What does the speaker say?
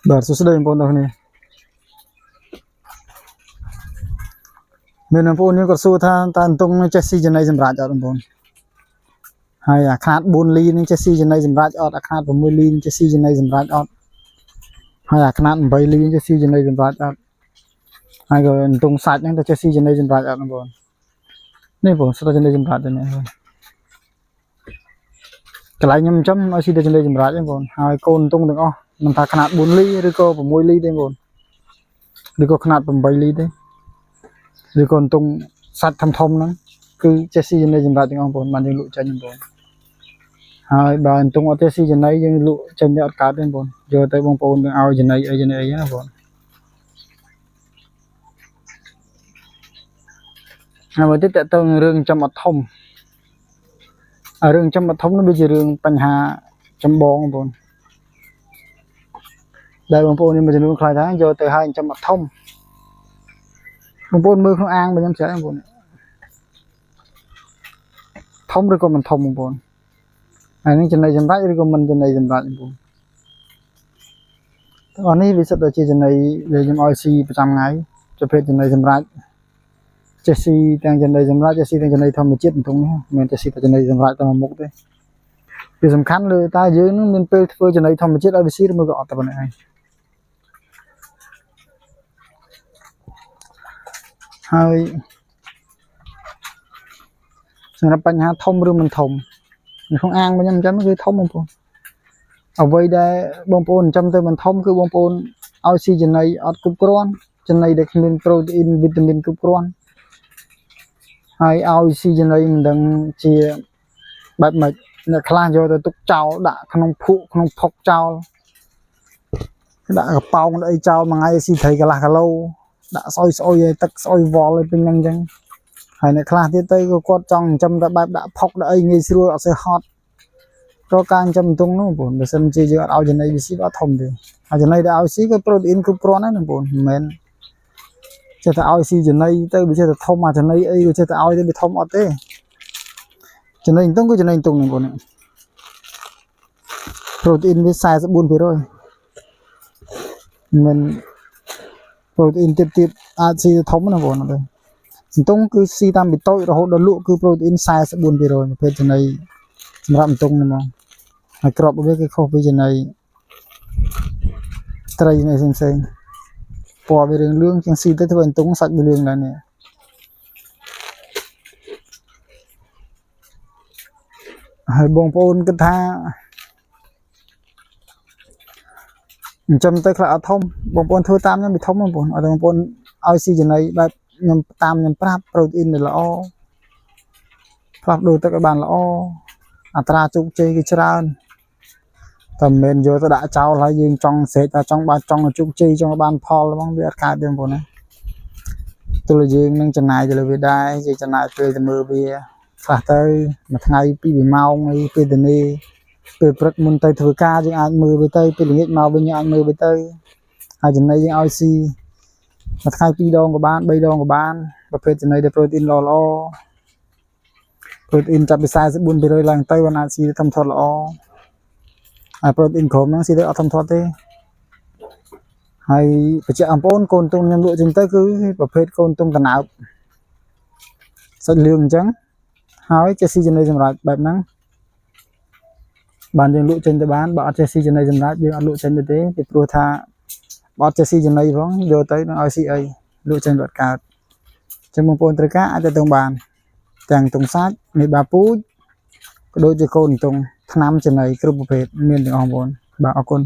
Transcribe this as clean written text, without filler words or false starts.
បាទសួស្តីបងប្អូនទាំងនេះមានបងប្អូនយើងក៏សួរថាតើអន្ទង់ចេះស៊ីចំណីសម្រាប់អត់បងប្អូនហើយអាខ្នាត4លីនឹងចេះស៊ីចំណីសម្រាប់អត់អាខ្នាត6លីនឹងចេះស៊ីចំណីសម្រាប់អត់ហើយអាខ្នាត8លីនឹងចេះស៊ីចំណីសម្រាប់អត់ហើយក៏អន្ទង់សាច់ហ្នឹងទៅចេះស៊ីចំណីសម្រាប់អត់បងប្អូននេះបងស្រូវចំណីសម្រាប់ទៅនេះកន្លែងខ្ញុំចំឲ្យស៊ីទៅចំណីសម្រាប់ទេបងប្អូនហើយកូនអន្ទង់ទាំងអស់មិនថាខ្នាត4លីឬក៏6លីទេបងប្អូនឬក៏ខ្នាត8លីទេឬក៏អន្ទង់សាច់ធំហ្នឹងគឺចេះស៊ីចំណីសម្រាប់ទាំងអស់បងប្អូនបានយើងលក់ចេញបងប្អូនហើយបើអន្ទង់អត់ចេះស៊ីចំណីយើងលក់ចេញទៅអត់កើតទេបងប្អូនយកទៅបងប្អូនឲ្យចំណីអីណាបងប្អូនហើយមកទៀតតើតើរឿងចំអត់ធំរឿងចំអត់ធំនោះវាជារឿងបញ្ហាចម្បងបងប្អូនដែលបងប្អូនមានចំនួនខ្លះថាយកទៅឲ្យចំអត់ធំបងប្អូនមើលក្នុងអាងរបស់ខ្ញុំច្រើនបងប្អូនធំឬក៏មិនធំបងប្អូនអានេះចំណីសម្រាប់ឬក៏មិនចំណីសម្រាប់បងប្អូនទាំងនេះវាសិតតែជាចំណីដែលខ្ញុំឲ្យស៊ីប្រចាំថ្ងៃប្រភេទចំណីសម្រាប់ចេះស៊ីទាំងចំណីសម្រាប់ចេះស៊ីទាំងចំណីធម្មជាតិអន្ទង់នេះមិនមែនចេះស៊ីតែចំណីសម្រាប់តែមុខទេវាសំខាន់លើតើយើងនឹងមានពេលធ្វើចំណីធម្មជាតិឲ្យវាស៊ីឬមួយក៏អត់តែប៉ុណ្្នេះឯងហើយសម្រាប់បញ្ហាធំឬមិនធំក្នុងអាងរបស់ខ្ញុំអញ្ចឹងគឺធំបងប្អូនអ្វីដែលបងប្អូនចាំទៅមិនធំគឺបងប្អូនឲ្យស៊ីចំណីអត់គ្រប់គ្រាន់ចំណីដែលគ្មានប្រូតេអ៊ីនវីតាមីនគ្រប់គ្រាន់ហើយឲ្យស៊ីចំណីមិនដឹងជាបែបម៉េចអ្នកខ្លះយកទៅទុកចោលដាក់ក្នុងភក់ក្នុងផុកចោលដាក់កប៉ោងអីចោលមួយថ្ងៃស៊ីត្រីកន្លះគីឡូដាក់ស្អុយឲ្យទឹកស្អុយវល់ឲ្យពេញហ្នឹងអញ្ចឹងហើយអ្នកខ្លះទៀតទៅក៏គាត់ចង់ចិញ្ចឹមតែបែបដាក់ផុកដាក់អីងាយស្រួលអត់សូវហត់ក៏ការចិញ្ចឹមអន្ទង់នោះបងប្អូនបើសិនជាយើងអត់ឲ្យចំណីវាស៊ីអត់ធំទេហើយចំណីដែលឲ្យស៊ីក៏ប្រូតេអ៊ីនគ្រប់គ្រាន់ដែរបងប្អូនមិនមែនចេះតែឲ្យស៊ីចំណីទៅវាចេះតែធំអាចំណីអីក៏ចេះតែឲ្យទៅវាធំអត់ទេចំណីអន្ទង់គឺចំណីអន្ទង់បងប្អូនប្រូតេអ៊ីនវា44%មិនប្រូតេអ៊ីនទៀតអាចស៊ីធំណាបងប្អូនអន្ទង់គឺស៊ីតាមពីតូចរហូតដល់លក់គឺប្រូតេអ៊ីន44%ប្រភេទចំណីសម្រាប់អន្ទង់ហ្នឹងមកហើយក្របវាគឺខុសពីចំណីត្រីនេះផ្សេងពណ៌វារឿងលឿងជាងស៊ីទៅធ្វើអន្ទង់សាច់វាលឿងដែរនេះហើយបងប្អូនគិតថាអញ្ចឹងទៅខ្លះអត់ធំបងប្អូនធ្វើតាមខ្ញុំវាធំបងប្អូនអត់បងប្អូនឲ្យស៊ីចំណីបែបខ្ញុំតាមខ្ញុំប្រាប់ប្រូតេអ៊ីនវាល្អផ្លាស់ប្ដូរទឹកឲ្យបានល្អអត្រាជោគជ័យគឺច្រើនតែមិនមែនយកទៅដាក់ចោលហើយយើងចង់ស្រែកថាចង់បានចង់ជោគជ័យចង់បានផលហ្មងវាអត់កើតទេបងប្អូនណាទោះយើងនឹងចំណាយទៅលើវាដែរយើងចំណាយពេលទៅមើលវាខ្លះទៅមួយថ្ងៃ2ម៉ោងអីពេលទៅនេះពេលព្រឹកមុនទៅធ្វើការយើងអាចមើលវាទៅពេលល្ងាចមកវិញយើងអាចមើលវាទៅហើយចំណីយើងឲ្យស៊ីមួយថ្ងៃ2ដងក៏បាន3ដងក៏បានប្រភេទចំណីដែលប្រូតេអ៊ីនល្អប្រូតេអ៊ីនចាប់ពី44%ឡើងទៅបានអាចស៊ីធំធាត់ល្អហើយប្រូតេអ៊ីនក្រុមហ្នឹងស៊ីទៅអត់ធំធាត់ទេហើយបញ្ជាក់បងប្អូនកូនទុំខ្ញុំលក់ចេញទៅគឺប្រភេទកូនទុំតំណើបសាច់លឿងអញ្ចឹងហើយចេះស៊ីចំណីសម្រាប់បែបហ្នឹងបានយើងលក់ចេញទៅបានបើអត់ចេះស៊ីចំណីសម្រាប់យើងអត់លក់ចេញទៅទេពីព្រោះថាបើអត់ចេះស៊ីចំណីផងយកទៅនឹងឲ្យស៊ីអីលក់ចេញអត់កើតអញ្ចឹងបងប្អូនត្រូវការអាចទៅទងបានទាំងទងសាច់មេបាពូជក៏ដូចជាកូនទងថ្នាំចំណីគ្រប់ប្រភេទមានទាំងអស់បងប្អូនបាទអរគុណ